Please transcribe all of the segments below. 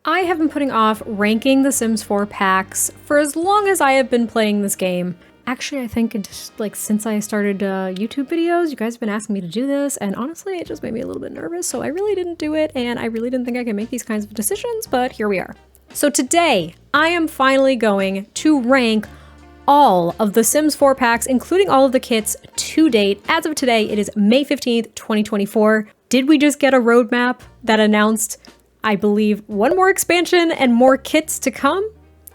I have been putting off ranking the Sims 4 packs for as long as I have been playing this game. Actually, I think just like since I started YouTube videos, you guys have been asking me to do this, and honestly, it just made me a little bit nervous, so I really didn't do it, and I really didn't think I could make these kinds of decisions, but here we are. So today, I am finally going to rank all of the Sims 4 packs, including all of the kits to date. As of today, it is May 15th, 2024. Did we just get a roadmap that announced, I believe, one more expansion and more kits to come?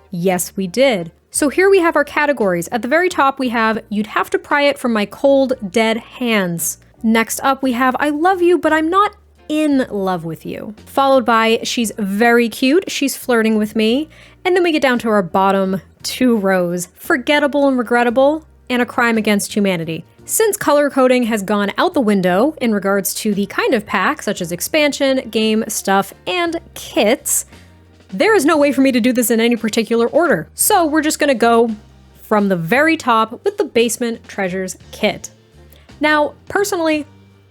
Yes, we did. So here we have our categories. At the very top, we have You'd Have to Pry It From My Cold, Dead Hands. Next up, we have I Love You, But I'm Not In Love With You. Followed by She's Very Cute, She's Flirting With Me. And then we get down to our bottom two rows, Forgettable and Regrettable, and A Crime Against Humanity. Since color coding has gone out the window in regards to the kind of pack, such as expansion, game, stuff, and kits, there is no way for me to do this in any particular order. So we're just gonna go from the very top with the Basement Treasures kit. Now, personally,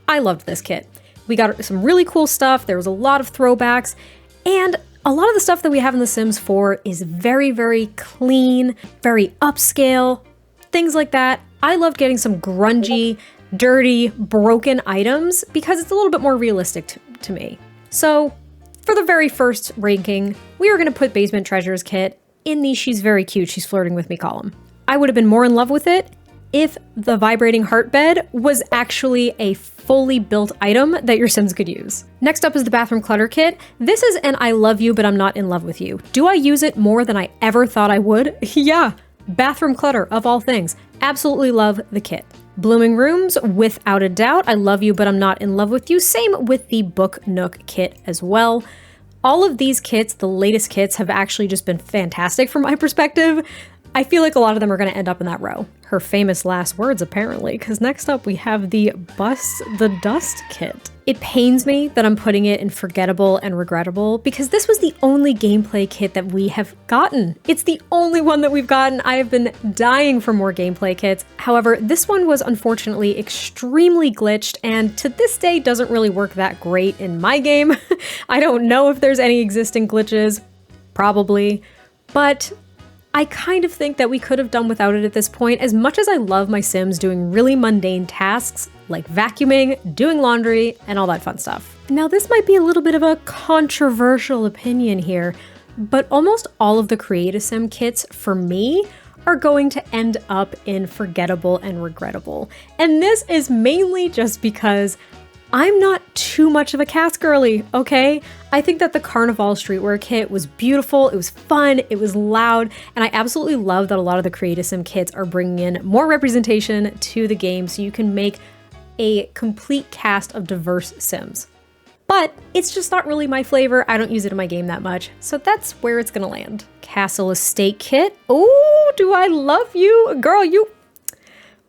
I loved this kit. We got some really cool stuff, there was a lot of throwbacks, and a lot of the stuff that we have in The Sims 4 is very, very clean, very upscale, things like that. I loved getting some grungy, dirty, broken items because it's a little bit more realistic to me. So for the very first ranking, we are going to put Basement Treasures kit in the She's Very Cute, She's Flirting With Me column. I would have been more in love with it if the vibrating heart bed was actually a fully built item that your Sims could use. Next up is the Bathroom Clutter kit. This is an I Love You, But I'm Not In Love With You. Do I use it more than I ever thought I would? Yeah. Bathroom clutter, of all things. Absolutely love the kit. Blooming Rooms, without a doubt. I Love You, But I'm Not In Love With You. Same with the Book Nook kit as well. All of these kits, the latest kits, have actually just been fantastic from my perspective. I feel like a lot of them are going to end up in that row. Her famous last words, apparently, because next up we have the Bust the Dust kit. It pains me that I'm putting it in Forgettable and Regrettable because this was the only gameplay kit that we have gotten. It's the only one that we've gotten. I have been dying for more gameplay kits. However, this one was unfortunately extremely glitched and to this day doesn't really work that great in my game. I don't know if there's any existing glitches, probably, but I kind of think that we could have done without it at this point. As much as I love my Sims doing really mundane tasks like vacuuming, doing laundry, and all that fun stuff. Now this might be a little bit of a controversial opinion here, but almost all of the Create-A-Sim kits for me are going to end up in Forgettable and Regrettable. And this is mainly just because I'm not too much of a cast girly, okay? I think that the Carnival Streetwear kit was beautiful, it was fun, it was loud, and I absolutely love that a lot of the Create-A-Sim kits are bringing in more representation to the game so you can make a complete cast of diverse Sims. But it's just not really my flavor, I don't use it in my game that much, so that's where it's gonna land. Castle Estate kit, oh, do I love you? Girl,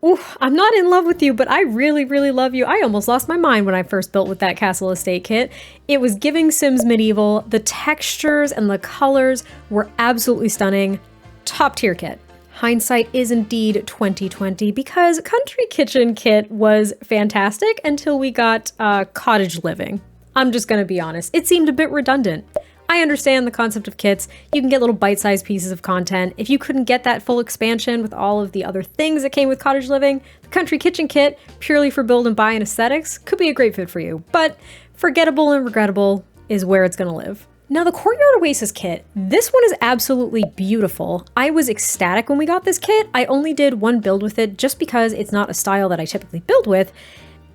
ooh, I'm not in love with you, but I really, really love you. I almost lost my mind when I first built with that Castle Estate kit. It was giving Sims Medieval. The textures and the colors were absolutely stunning. Top tier kit. Hindsight is indeed 2020 because Country Kitchen kit was fantastic until we got Cottage Living. I'm just gonna be honest, it seemed a bit redundant. I understand the concept of kits. You can get little bite-sized pieces of content. If you couldn't get that full expansion with all of the other things that came with Cottage Living, the Country Kitchen kit, purely for build and buy and aesthetics, could be a great fit for you. But Forgettable and Regrettable is where it's gonna live. Now the Courtyard Oasis kit, this one is absolutely beautiful. I was ecstatic when we got this kit. I only did one build with it just because it's not a style that I typically build with.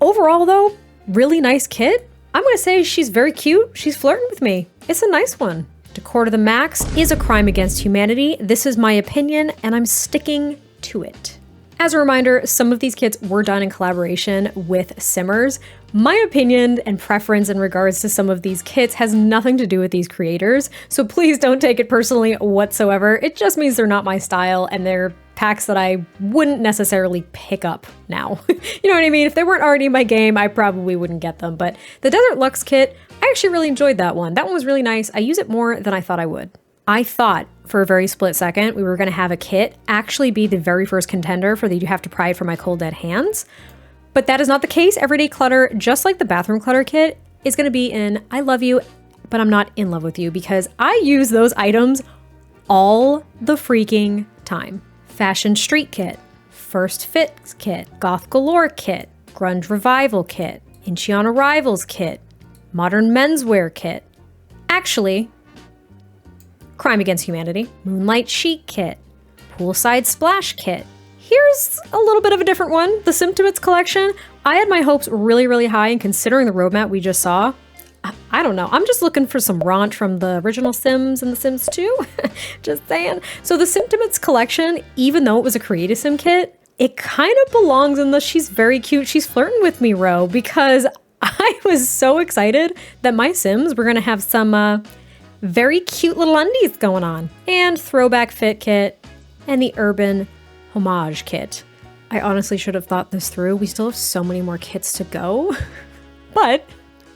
Overall though, really nice kit. I'm gonna say she's very cute. She's flirting with me. It's a nice one. Decor to the max is A Crime Against Humanity. This is my opinion, and I'm sticking to it. As a reminder, some of these kits were done in collaboration with Simmers. My opinion and preference in regards to some of these kits has nothing to do with these creators, so please don't take it personally whatsoever. It just means they're not my style, and they're packs that I wouldn't necessarily pick up now. You know what I mean? If they weren't already in my game, I probably wouldn't get them. But the Desert Luxe kit, I actually really enjoyed that one. That one was really nice. I use it more than I thought I would. I thought for a very split second we were going to have a kit actually be the very first contender for the You Have to Pry It From My Cold Dead Hands. But that is not the case. Everyday Clutter, just like the Bathroom Clutter kit, is going to be in I Love You, but I'm not in love with you because I use those items all the freaking time. Fashion Street Kit, First Fit Kit, Goth Galore Kit, Grunge Revival Kit, Incheon Arrivals Kit, Modern Menswear Kit. Actually, Crime Against Humanity, Moonlight Chic Kit, Poolside Splash Kit. Here's a little bit of a different one, the Symptomates collection. I had my hopes really, really high, and considering the roadmap we just saw, I don't know. I'm just looking for some raunch from the original Sims and the Sims 2. Just saying. So the Symptomates collection, even though it was a Create-A-Sim kit, it kind of belongs in the she's very cute, she's flirting with me row, because I was so excited that my Sims were going to have some very cute little undies going on. And Throwback Fit Kit and the Urban Homage Kit. I honestly should have thought this through. We still have so many more kits to go. But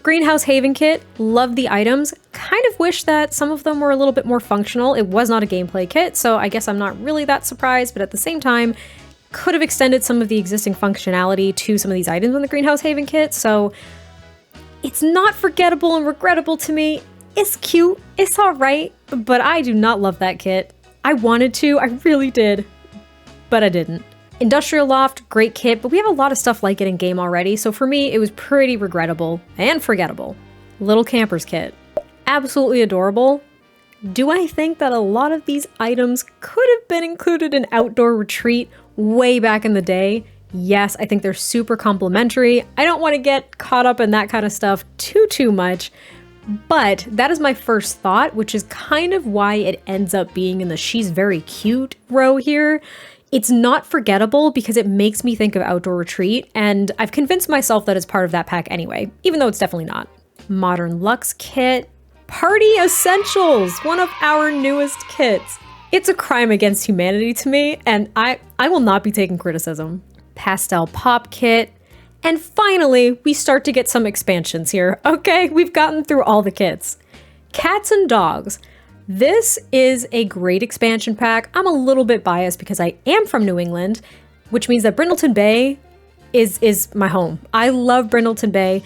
Greenhouse Haven Kit, love the items. Kind of wish that some of them were a little bit more functional. It was not a gameplay kit, so I guess I'm not really that surprised, but at the same time, could have extended some of the existing functionality to some of these items in the Greenhouse Haven Kit, so it's not forgettable and regrettable to me. It's cute, it's alright, but I do not love that kit. I wanted to, I really did, but I didn't. Industrial Loft, great kit, but we have a lot of stuff like it in game already, so for me, it was pretty regrettable and forgettable. Little Campers Kit, absolutely adorable. Do I think that a lot of these items could have been included in Outdoor Retreat way back in the day? Yes, I think they're super complimentary. I don't want to get caught up in that kind of stuff too much, but that is my first thought, which is kind of why it ends up being in the she's very cute row here. It's not forgettable because it makes me think of Outdoor Retreat, and I've convinced myself that it's part of that pack anyway, even though it's definitely not. Modern Luxe Kit, Party Essentials, one of our newest kits. It's a crime against humanity to me, and I will not be taking criticism. Pastel Pop Kit, and finally, we start to get some expansions here, okay? We've gotten through all the kits. Cats and Dogs. This is a great expansion pack. I'm a little bit biased because I am from New England, which means that Brindleton Bay is my home. I love Brindleton Bay.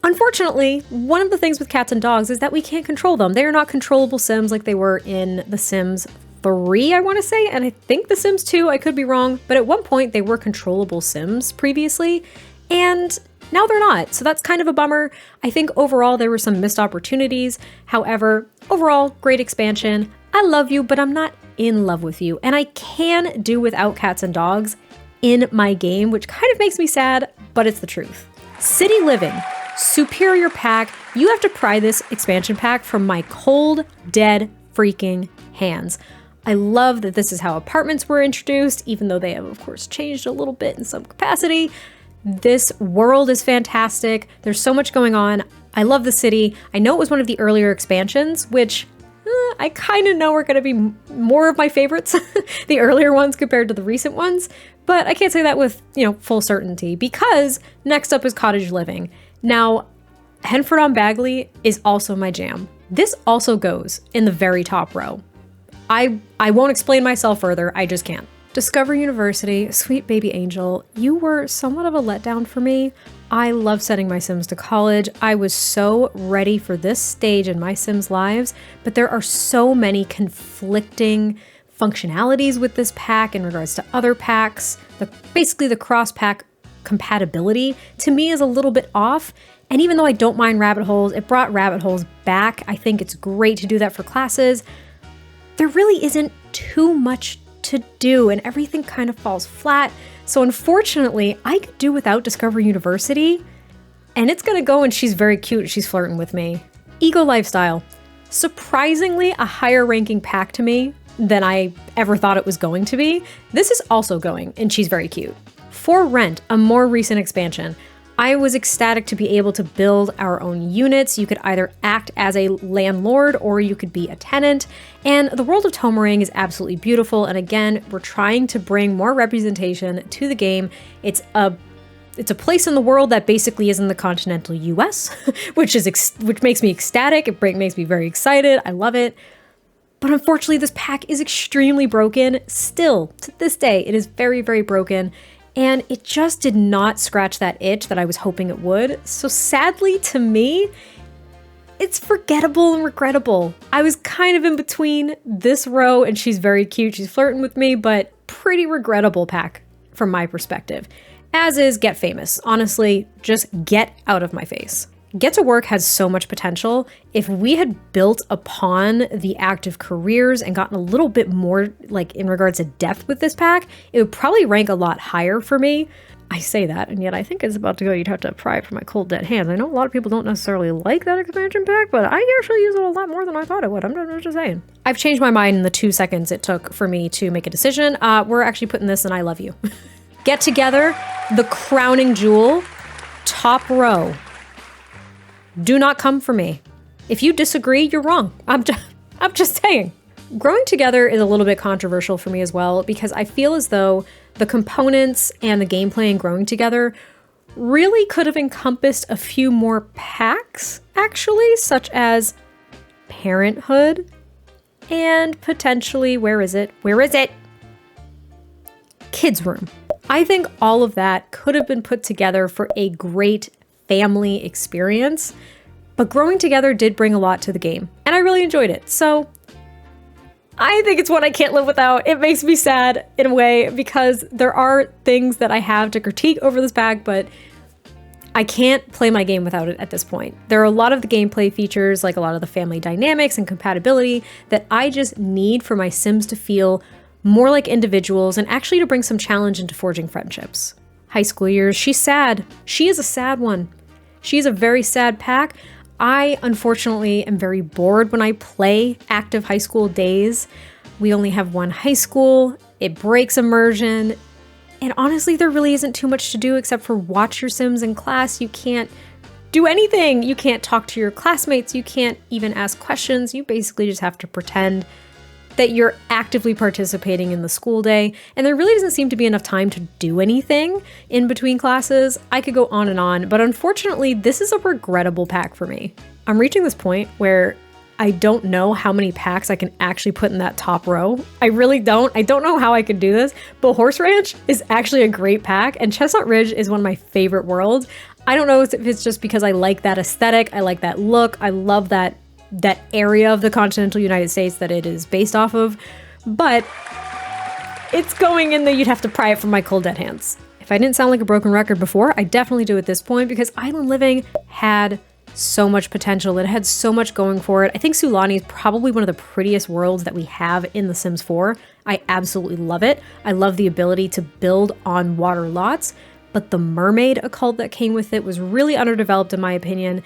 Unfortunately, one of the things with cats and dogs is that we can't control them. They are not controllable Sims like they were in The Sims 3, I want to say, and I think The Sims 2, I could be wrong, but at one point they were controllable Sims previously, and now they're not, so that's kind of a bummer. I think overall there were some missed opportunities. However, overall, great expansion. I love you, but I'm not in love with you, and I can do without cats and dogs in my game, which kind of makes me sad, but it's the truth. City Living, superior pack. You have to pry this expansion pack from my cold, dead freaking hands. I love that this is how apartments were introduced, even though they have, of course, changed a little bit in some capacity. This world is fantastic. There's so much going on. I love the city. I know it was one of the earlier expansions, which I kind of know are going to be more of my favorites, the earlier ones compared to the recent ones, but I can't say that with, full certainty because next up is Cottage Living. Now, Henford on Bagley is also my jam. This also goes in the very top row. I won't explain myself further, I just can't. Discover University, sweet baby angel, you were somewhat of a letdown for me. I love sending my Sims to college. I was so ready for this stage in my Sims' lives, but there are so many conflicting functionalities with this pack in regards to other packs. Basically the cross-pack compatibility to me is a little bit off. And even though I don't mind rabbit holes, it brought rabbit holes back. I think it's great to do that for classes. There really isn't too much to do and everything kind of falls flat. So unfortunately, I could do without Discover University, and it's gonna go and she's very cute, she's flirting with me. Ego Lifestyle, surprisingly a higher ranking pack to me than I ever thought it was going to be. This is also going and she's very cute. For Rent, a more recent expansion. I was ecstatic to be able to build our own units. You could either act as a landlord or you could be a tenant. And the world of Tomarang is absolutely beautiful. And again, we're trying to bring more representation to the game. It's a place in the world that basically is in the continental US, which makes me ecstatic. It makes me very excited. I love it. But unfortunately, this pack is extremely broken. Still, to this day, it is very, very broken. And it just did not scratch that itch that I was hoping it would. So sadly to me, it's forgettable and regrettable. I was kind of in between this row, and she's very cute, she's flirting with me, but pretty regrettable pack from my perspective. As is Get Famous. Honestly, just get out of my face. Get to Work has so much potential. If we had built upon the active careers and gotten a little bit more like in regards to depth with this pack, it would probably rank a lot higher for me. I say that, and yet I think it's about to go, you'd have to pry it from my cold dead hands. I know a lot of people don't necessarily like that expansion pack, but I actually use it a lot more than I thought it would. I'm just saying. I've changed my mind in the 2 seconds it took for me to make a decision. We're actually putting this in I Love You. Get Together, the crowning jewel, top row. Do not come for me. If you disagree, you're wrong. I'm just saying. Growing Together is a little bit controversial for me as well, because I feel as though the components and the gameplay in Growing Together really could have encompassed a few more packs, actually, such as Parenthood and potentially, where is it? Kids Room. I think all of that could have been put together for a great family experience, but Growing Together did bring a lot to the game, and I really enjoyed it. So I think it's one I can't live without. It makes me sad in a way because there are things that I have to critique over this pack, but I can't play my game without it at this point. There are a lot of the gameplay features, like a lot of the family dynamics and compatibility, that I just need for my Sims to feel more like individuals and actually to bring some challenge into forging friendships. High school years, she's sad. She is a sad one. She is a very sad pack. I, unfortunately, am very bored when I play active high school days. We only have one high school, it breaks immersion, and honestly, there really isn't too much to do except for watch your Sims in class. You can't do anything. You can't talk to your classmates. You can't even ask questions. You basically just have to pretend that you're actively participating in the school day, and there really doesn't seem to be enough time to do anything in between classes. I could go on, but unfortunately, this is a regrettable pack for me. I'm reaching this point where I don't know how many packs I can actually put in that top row. I really don't. I don't know how I could do this, but Horse Ranch is actually a great pack, and Chestnut Ridge is one of my favorite worlds. I don't know if it's just because I like that aesthetic, I like that look, I love that area of the continental United States that it is based off of, but it's going in the you'd have to pry it from my cold dead hands. If I didn't sound like a broken record before, I definitely do at this point, because Island Living had so much potential. It had so much going for it. I think Sulani is probably one of the prettiest worlds that we have in The Sims 4. I absolutely love it. I love the ability to build on water lots, but the mermaid occult that came with it was really underdeveloped in my opinion,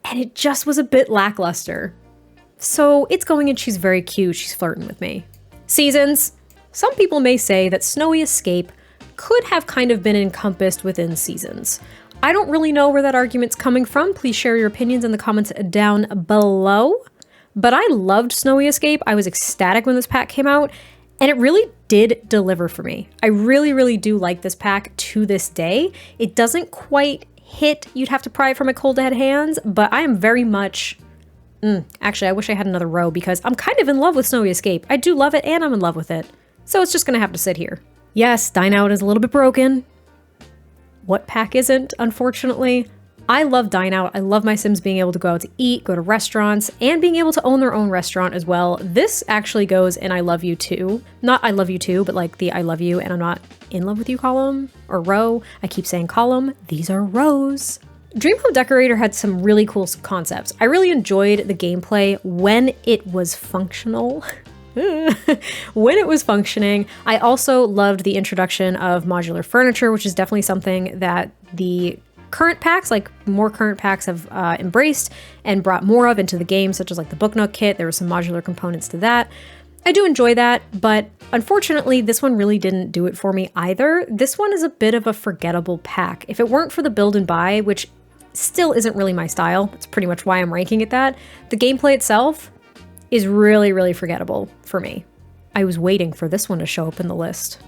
and it just was a bit lackluster. So it's going and she's very cute, she's flirting with me. Seasons. Some people may say that Snowy Escape could have kind of been encompassed within Seasons. I don't really know where that argument's coming from. Please share your opinions in the comments down below. But I loved Snowy Escape. I was ecstatic when this pack came out, and it really did deliver for me. I really, really do like this pack to this day. It doesn't quite hit you'd have to pry it from my cold dead hands, but I am very much actually I wish I had another row because I'm kind of in love with Snowy Escape. I do love it and I'm in love with it, so it's just gonna have to sit here. Yes, Dine Out is a little bit broken. What pack isn't, unfortunately? I love Dine Out. I love my Sims being able to go out to eat, go to restaurants, and being able to own their own restaurant as well. This actually goes in I Love You Too. Not I Love You Too, but like the I Love You and I'm not in love with you column or row. I keep saying column. These are rows. Dream Home Decorator had some really cool concepts. I really enjoyed the gameplay when it was functional. When it was functioning. I also loved the introduction of modular furniture, which is definitely something that the current packs, like more current packs, have embraced and brought more of into the game, such as like the Book Nook kit. There were some modular components to that. I do enjoy that, but unfortunately, this one really didn't do it for me either. This one is a bit of a forgettable pack. If it weren't for the build and buy, which still isn't really my style, that's pretty much why I'm ranking it that, the gameplay itself is really, really forgettable for me. I was waiting for this one to show up in the list.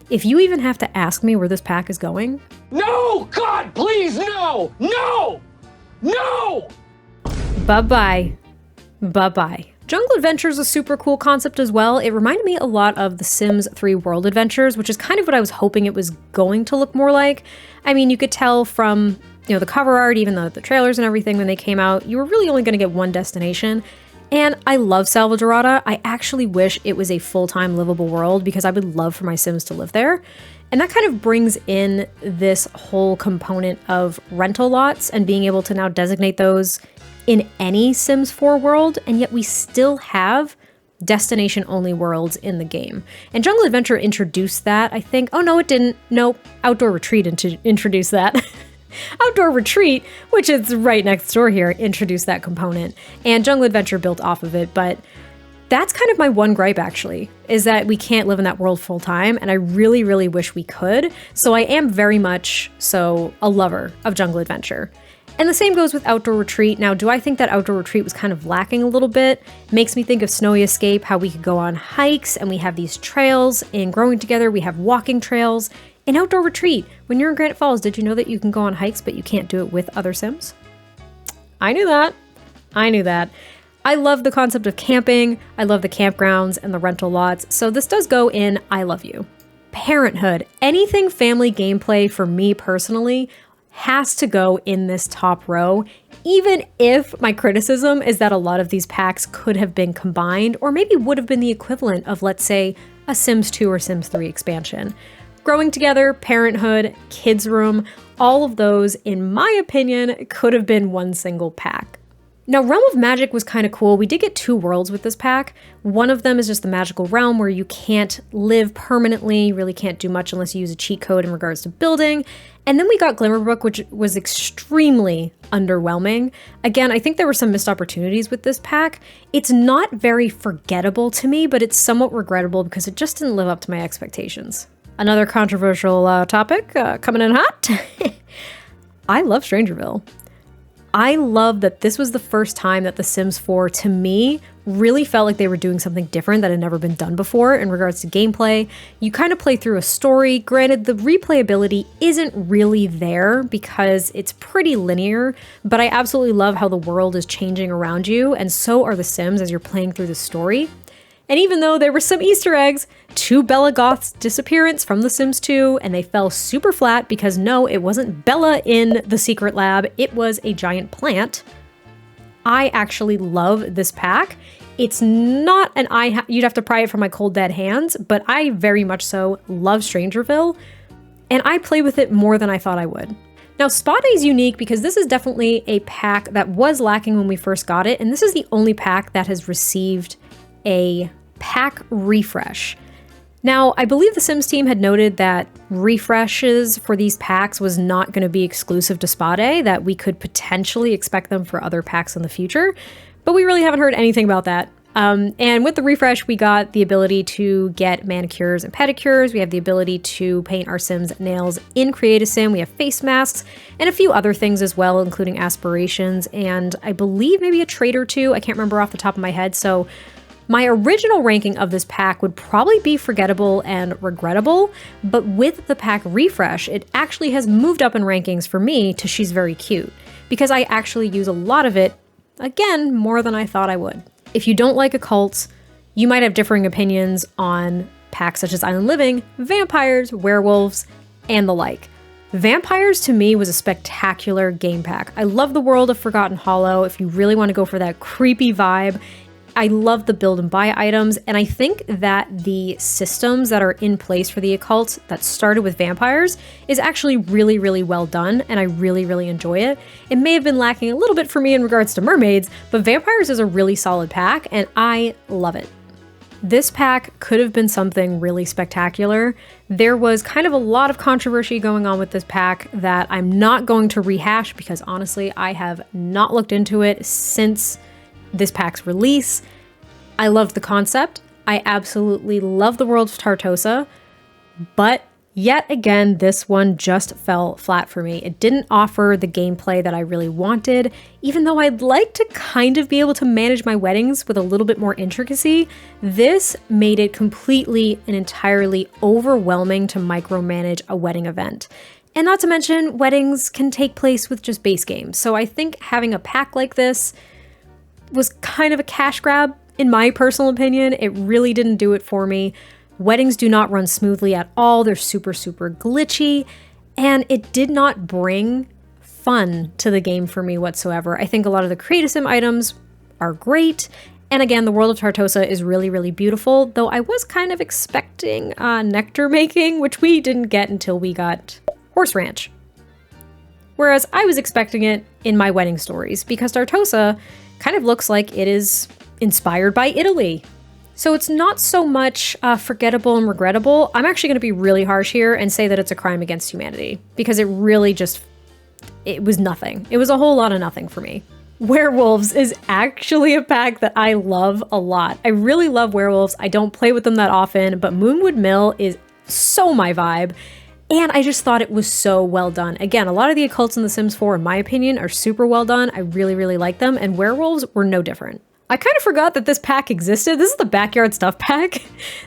If you even have to ask me where this pack is going... No! God, please, no! No! No! Bye-bye. Bye-bye. Jungle Adventure is a super cool concept as well. It reminded me a lot of The Sims 3 World Adventures, which is kind of what I was hoping it was going to look more like. I mean, you could tell from the cover art, even though the trailers and everything when they came out, you were really only going to get one destination. And I love Salvadorada. I actually wish it was a full-time livable world because I would love for my Sims to live there. And that kind of brings in this whole component of rental lots and being able to now designate those in any Sims 4 world, and yet we still have destination-only worlds in the game. And Jungle Adventure introduced that, I think. Oh, no, it didn't. Nope. Outdoor Retreat introduced that. Outdoor Retreat, which is right next door here, introduced that component. And Jungle Adventure built off of it, but that's kind of my one gripe, actually, is that we can't live in that world full time, and I really, really wish we could. So I am very much so a lover of Jungle Adventure. And the same goes with Outdoor Retreat. Now, do I think that Outdoor Retreat was kind of lacking a little bit? Makes me think of Snowy Escape, how we could go on hikes, and we have these trails. In Growing Together, we have walking trails. In Outdoor Retreat, when you're in Granite Falls, did you know that you can go on hikes, but you can't do it with other Sims? I knew that. I knew that. I love the concept of camping. I love the campgrounds and the rental lots. So this does go in I love you. Parenthood. Anything family gameplay for me personally has to go in this top row, even if my criticism is that a lot of these packs could have been combined or maybe would have been the equivalent of, let's say, a Sims 2 or Sims 3 expansion. Growing Together, Parenthood, Kids Room, all of those, in my opinion, could have been one single pack. Now, Realm of Magic was kind of cool. We did get 2 worlds with this pack. One of them is just the magical realm where you can't live permanently, you really can't do much unless you use a cheat code in regards to building. And then we got Glimmerbrook, which was extremely underwhelming. Again, I think there were some missed opportunities with this pack. It's not very forgettable to me, but it's somewhat regrettable because it just didn't live up to my expectations. Another controversial topic coming in hot. I love Strangerville. I love that this was the first time that The Sims 4, to me, really felt like they were doing something different that had never been done before in regards to gameplay. You kind of play through a story. Granted, the replayability isn't really there because it's pretty linear, but I absolutely love how the world is changing around you, and so are the Sims as you're playing through the story. And even though there were some Easter eggs to Bella Goth's disappearance from The Sims 2, and they fell super flat because no, it wasn't Bella in the secret lab, it was a giant plant, I actually love this pack. It's not an you'd have to pry it from my cold dead hands, but I very much so love Strangerville, and I play with it more than I thought I would. Now, Spa Day is unique because this is definitely a pack that was lacking when we first got it, and this is the only pack that has received a pack refresh. Now, I believe the Sims team had noted that refreshes for these packs was not going to be exclusive to Spa Day, that we could potentially expect them for other packs in the future, but we really haven't heard anything about that. And with the refresh, we got the ability to get manicures and pedicures. We have the ability to paint our Sims' nails in Create-A-Sim. We have face masks and a few other things as well, including aspirations, and I believe maybe a trait or two. I can't remember off the top of my head, so my original ranking of this pack would probably be forgettable and regrettable, but with the pack refresh, it actually has moved up in rankings for me to She's Very Cute, because I actually use a lot of it, again, more than I thought I would. If you don't like occults, you might have differing opinions on packs such as Island Living, vampires, werewolves, and the like. Vampires to me was a spectacular game pack. I love the world of Forgotten Hollow. If you really want to go for that creepy vibe, I love the build and buy items, and I think that the systems that are in place for the occult that started with vampires is actually really, really well done, and I really, really enjoy it. It may have been lacking a little bit for me in regards to mermaids, but vampires is a really solid pack, and I love it. This pack could have been something really spectacular. There was kind of a lot of controversy going on with this pack that I'm not going to rehash because honestly, I have not looked into it since this pack's release. I loved the concept. I absolutely love the world of Tartosa, but yet again, this one just fell flat for me. It didn't offer the gameplay that I really wanted, even though I'd like to kind of be able to manage my weddings with a little bit more intricacy. This made it completely and entirely overwhelming to micromanage a wedding event. And not to mention, weddings can take place with just base games. So I think having a pack like this was kind of a cash grab, in my personal opinion. It really didn't do it for me. Weddings do not run smoothly at all. They're super, super glitchy, and it did not bring fun to the game for me whatsoever. I think a lot of the Create a Sim items are great. And again, the world of Tartosa is really, really beautiful, though I was kind of expecting nectar making, which we didn't get until we got Horse Ranch. Whereas I was expecting it in my wedding stories, because Tartosa kind of looks like it is inspired by Italy. So it's not so much forgettable and regrettable. I'm actually going to be really harsh here and say that it's a crime against humanity, because it really just, it was nothing. It was a whole lot of nothing for me. Werewolves is actually a pack that I love a lot. I really love werewolves. I don't play with them that often, but Moonwood Mill is so my vibe. And I just thought it was so well done. Again, a lot of the occults in The Sims 4, in my opinion, are super well done. I really, really like them, and werewolves were no different. I kind of forgot that this pack existed. This is the backyard stuff pack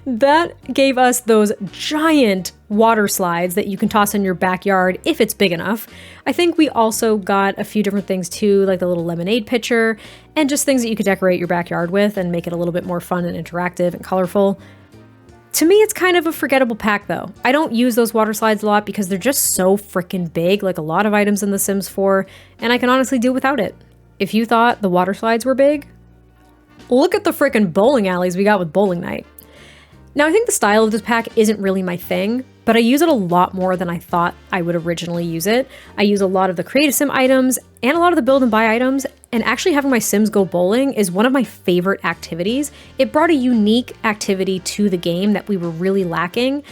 that gave us those giant water slides that you can toss in your backyard if it's big enough. I think we also got a few different things too, like the little lemonade pitcher and just things that you could decorate your backyard with and make it a little bit more fun and interactive and colorful. To me, it's kind of a forgettable pack though. I don't use those water slides a lot because they're just so freaking big, like a lot of items in The Sims 4, and I can honestly do without it. If you thought the water slides were big, look at the frickin' bowling alleys we got with Bowling Night. Now, I think the style of this pack isn't really my thing, but I use it a lot more than I thought I would originally use it. I use a lot of the Create a Sim items and a lot of the build and buy items, and actually having my Sims go bowling is one of my favorite activities. It brought a unique activity to the game that we were really lacking.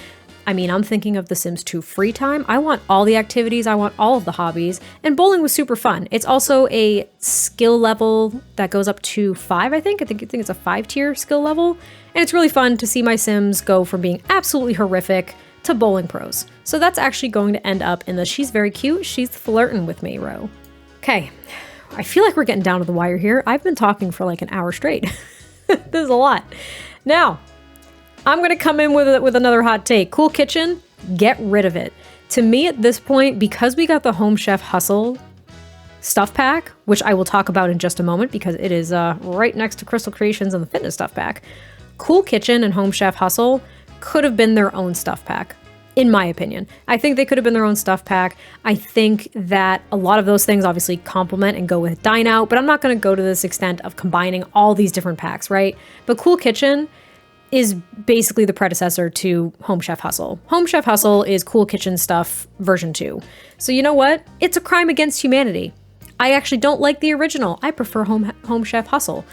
I mean, I'm thinking of The Sims 2 free time. I want all the activities, I want all of the hobbies, and bowling was super fun. It's also a skill level that goes up to 5, I think. I think it's a 5-tier skill level, and it's really fun to see my Sims go from being absolutely horrific to bowling pros. So that's actually going to end up in the she's very cute, she's flirting with me row. Okay, I feel like we're getting down to the wire here. I've been talking for like an hour straight. This is a lot. Now, I'm going to come in with another hot take. Cool Kitchen, get rid of it. To me at this point, because we got the Home Chef Hustle stuff pack, which I will talk about in just a moment because it is right next to Crystal Creations and the fitness stuff pack, Cool Kitchen and Home Chef Hustle could have been their own stuff pack, in my opinion. I think they could have been their own stuff pack. I think that a lot of those things obviously complement and go with Dine Out, but I'm not going to go to this extent of combining all these different packs, right? But Cool Kitchen is basically the predecessor to Home Chef Hustle. Home Chef Hustle is Cool Kitchen Stuff version 2. So you know what? It's a crime against humanity. I actually don't like the original. I prefer Home Chef Hustle.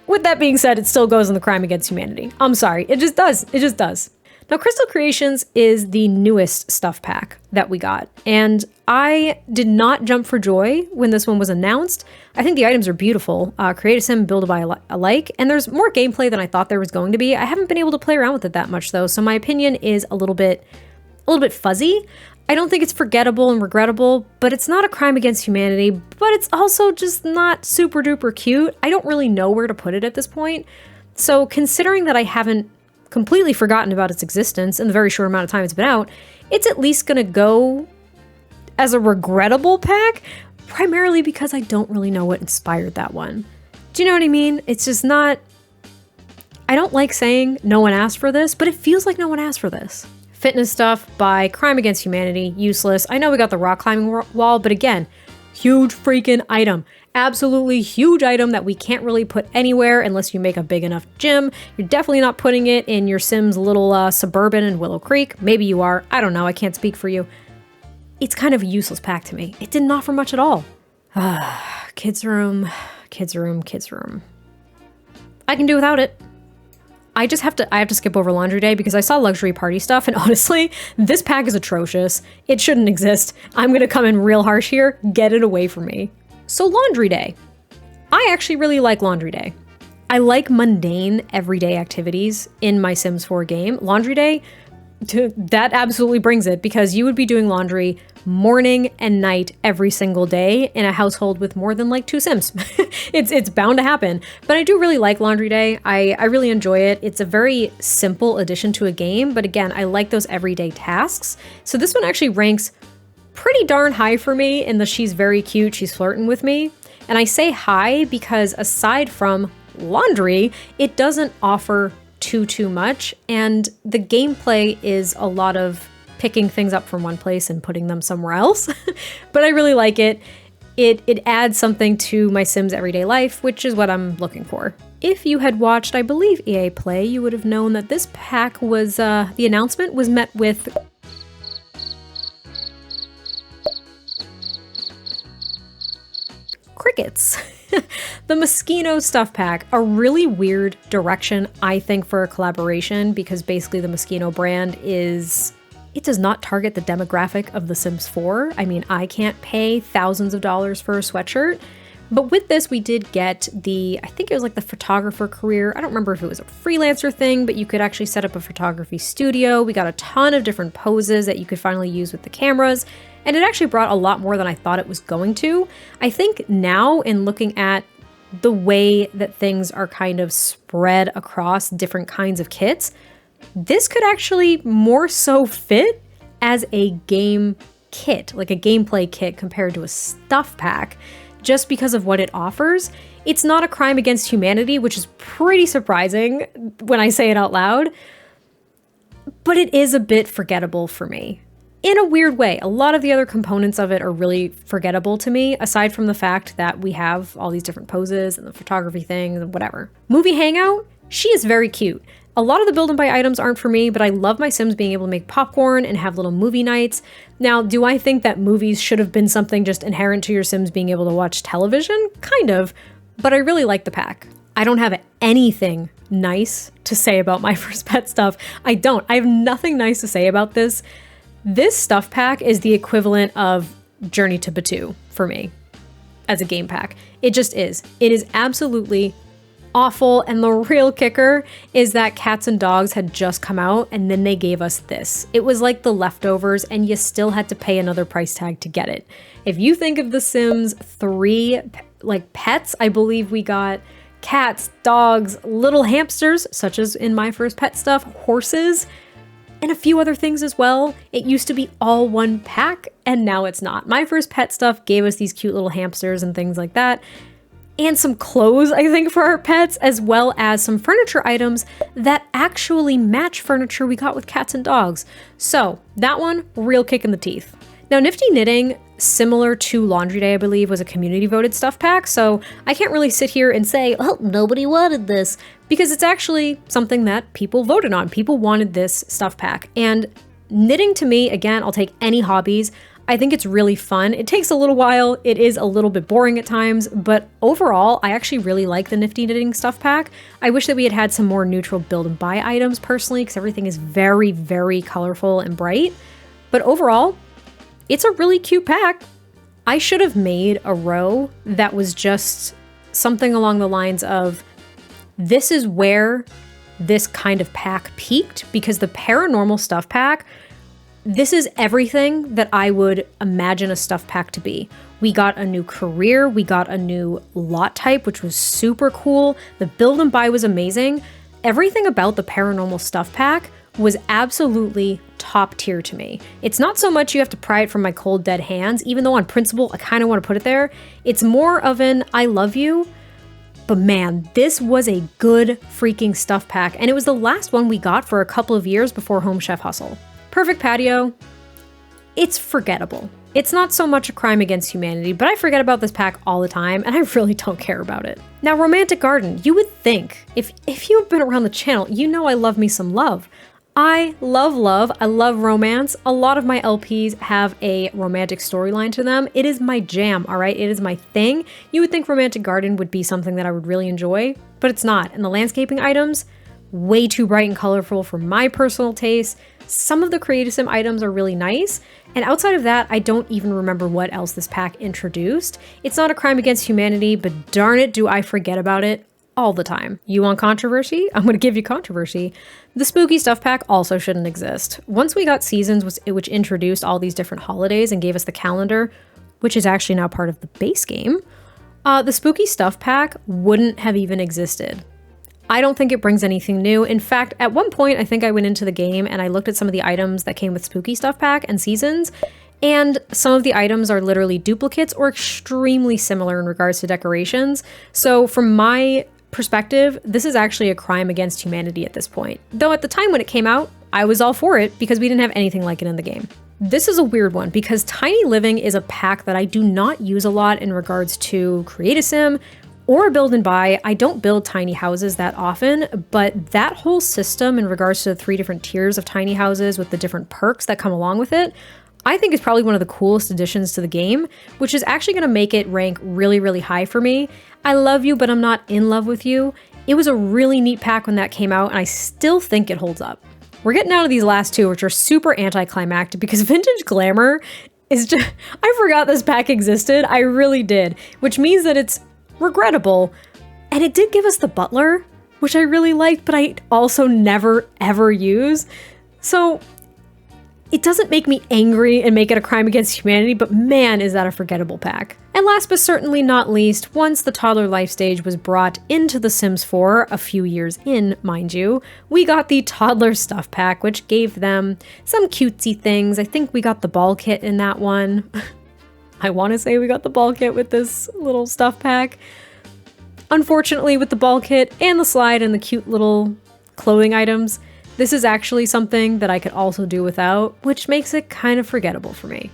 With that being said, it still goes in the crime against humanity. I'm sorry. It just does. It just does. Now, Crystal Creations is the newest stuff pack that we got, and I did not jump for joy when this one was announced. I think the items are beautiful. Create a Sim, build a buy alike, and there's more gameplay than I thought there was going to be. I haven't been able to play around with it that much though, so my opinion is a little bit fuzzy. I don't think it's forgettable and regrettable, but it's not a crime against humanity, but it's also just not super duper cute. I don't really know where to put it at this point. So considering that I haven't completely forgotten about its existence in the very short amount of time it's been out, it's at least gonna go as a regrettable pack, primarily because I don't really know what inspired that one. Do you know what I mean? It's just not, I don't like saying no one asked for this, but it feels like no one asked for this. Fitness stuff by Crime Against Humanity, useless. I know we got the rock climbing wall, but again, huge freaking item. Absolutely huge item that we can't really put anywhere unless you make a big enough gym. You're definitely not putting it in your Sims little suburban in Willow Creek. Maybe you are. I don't know. I can't speak for you. It's kind of a useless pack to me. It didn't offer much at all. Kids room, kids room, kids room. I can do without it. I have to skip over laundry day because I saw luxury party stuff, and honestly, this pack is atrocious. It shouldn't exist. I'm gonna come in real harsh here. Get it away from me. So laundry day. I actually really like laundry day. I like mundane, everyday activities in my Sims 4 game. Laundry day, that absolutely brings it, because you would be doing laundry morning and night every single day in a household with more than like 2 Sims. It's bound to happen. But I do really like laundry day. I really enjoy it. It's a very simple addition to a game, but again, I like those everyday tasks. So this one actually ranks pretty darn high for me in the she's very cute, she's flirting with me. And I say high because aside from laundry, it doesn't offer too much, and the gameplay is a lot of picking things up from one place and putting them somewhere else. But I really like it. It adds something to my Sims everyday life, which is what I'm looking for. If you had watched, I believe, EA Play, you would have known that this pack was, the announcement was met with crickets. The Moschino stuff pack, a really weird direction, I think, for a collaboration, because basically the Moschino brand it does not target the demographic of The Sims 4. I mean, I can't pay thousands of dollars for a sweatshirt. But with this, we did get I think it was like the photographer career. I don't remember if it was a freelancer thing, but you could actually set up a photography studio. We got a ton of different poses that you could finally use with the cameras. And it actually brought a lot more than I thought it was going to. I think now, in looking at the way that things are kind of spread across different kinds of kits, this could actually more so fit as a game kit, like a gameplay kit compared to a stuff pack, just because of what it offers. It's not a crime against humanity, which is pretty surprising when I say it out loud, but it is a bit forgettable for me. In a weird way, a lot of the other components of it are really forgettable to me, aside from the fact that we have all these different poses and the photography thing and whatever. Movie Hangout, she is very cute. A lot of the build and buy items aren't for me, but I love my Sims being able to make popcorn and have little movie nights. Now, do I think that movies should have been something just inherent to your Sims being able to watch television? Kind of, but I really like the pack. I don't have anything nice to say about my first pet stuff. I don't. I have nothing nice to say about this. This stuff pack is the equivalent of Journey to Batuu for me as a game pack. It just is. It is absolutely awful, and the real kicker is that Cats and Dogs had just come out and then they gave us this. It was like the leftovers, and you still had to pay another price tag to get it. If you think of The Sims 3 like pets, I believe we got cats, dogs, little hamsters, such as in my first pet stuff, horses, and a few other things as well. It used to be all one pack, and now it's not. My first pet stuff gave us these cute little hamsters and things like that, and some clothes, I think, for our pets, as well as some furniture items that actually match furniture we got with cats and dogs. So that one, real kick in the teeth. Now, Nifty Knitting, similar to Laundry Day, I believe, was a community voted stuff pack, so I can't really sit here and say, oh, nobody wanted this, because it's actually something that people voted on. People wanted this stuff pack. And knitting, to me, again, I'll take any hobbies. I think it's really fun. It takes a little while. It is a little bit boring at times, but overall, I actually really like the Nifty Knitting stuff pack. I wish that we had had some more neutral build and buy items personally, because everything is very, very colorful and bright. But overall, it's a really cute pack. I should have made a row that was just something along the lines of, this is where this kind of pack peaked, because the paranormal stuff pack, this is everything that I would imagine a stuff pack to be. We got a new career, we got a new lot type, which was super cool. The build and buy was amazing. Everything about the paranormal stuff pack was absolutely top tier to me. It's not so much you have to pry it from my cold dead hands, even though on principle I kind of want to put it there. It's more of an I love you, but man, this was a good freaking stuff pack, and it was the last one we got for a couple of years before Home Chef Hustle. Perfect patio. It's forgettable. It's not so much a crime against humanity, but I forget about this pack all the time, and I really don't care about it. Now, Romantic Garden, you would think, if you've been around the channel, you know I love me some love. I love love. I love romance. A lot of my LPs have a romantic storyline to them. It is my jam, all right? It is my thing. You would think Romantic Garden would be something that I would really enjoy, but it's not. And the landscaping items, way too bright and colorful for my personal taste. Some of the Creative Sim items are really nice, and outside of that, I don't even remember what else this pack introduced. It's not a crime against humanity, but darn it, do I forget about it all the time. You want controversy? I'm gonna give you controversy. The Spooky Stuff Pack also shouldn't exist. Once we got Seasons, which introduced all these different holidays and gave us the calendar, which is actually now part of the base game, the Spooky Stuff Pack wouldn't have even existed. I don't think it brings anything new. In fact, at one point, I think I went into the game and I looked at some of the items that came with Spooky Stuff Pack and Seasons, and some of the items are literally duplicates or extremely similar in regards to decorations. So from my perspective, this is actually a crime against humanity at this point. Though at the time when it came out, I was all for it because we didn't have anything like it in the game. This is a weird one because Tiny Living is a pack that I do not use a lot in regards to Create a Sim or Build and Buy. I don't build tiny houses that often, but that whole system in regards to the 3 different tiers of tiny houses with the different perks that come along with it, I think is probably one of the coolest additions to the game, which is actually going to make it rank really, really high for me. I love you, but I'm not in love with you. It was a really neat pack when that came out, and I still think it holds up. We're getting down to these last 2, which are super anticlimactic because Vintage Glamour is just, I forgot this pack existed. I really did, which means that it's regrettable. And it did give us the Butler, which I really liked, but I also never ever use. So it doesn't make me angry and make it a crime against humanity, but man, is that a forgettable pack. And last but certainly not least, once the toddler life stage was brought into The Sims 4, a few years in, mind you, we got the toddler stuff pack, which gave them some cutesy things. I think we got the ball kit in that one. I want to say we got the ball kit with this little stuff pack. Unfortunately, with the ball kit and the slide and the cute little clothing items, this is actually something that I could also do without, which makes it kind of forgettable for me.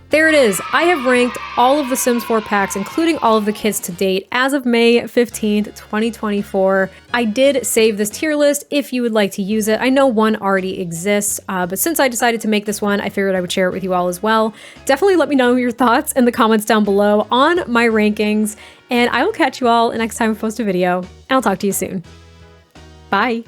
There it is. I have ranked all of the Sims 4 packs, including all of the kits to date, as of May 15th, 2024. I did save this tier list if you would like to use it. I know one already exists, but since I decided to make this one, I figured I would share it with you all as well. Definitely let me know your thoughts in the comments down below on my rankings, and I will catch you all next time I post a video, and I'll talk to you soon. Bye!